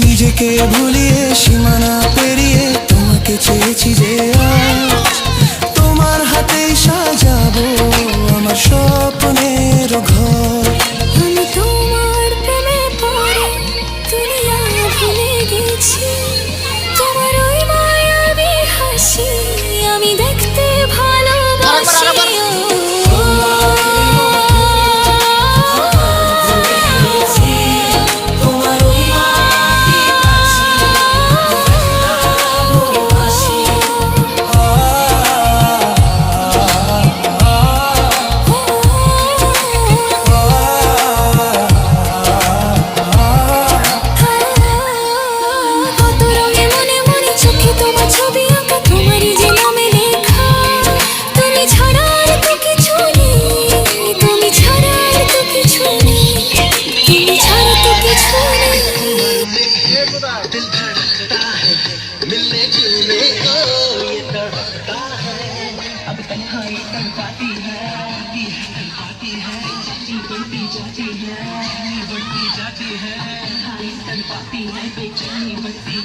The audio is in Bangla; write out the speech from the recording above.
নিজেকে ভুলিয়ে সীমানা পেরিয়ে তোমাকে চেয়েছি যে আজ তোমার হাতেই সাজাবো আমার স্বপ্নের ঘর। আমি তোমার প্রেমে পড়ে দুনিয়া ভুলে গেছি, তোমার ওই মায়াবী হাসি আমি দেখতে ভালোবাসি। मिलने जुलने को ये तड़पता है, अब तन्हाई तड़पाती है, तड़पाती है, बढ़ती जाती है, बढ़ती जाती है, तन्हाई तड़पाती है, बेचैनी बढ़ती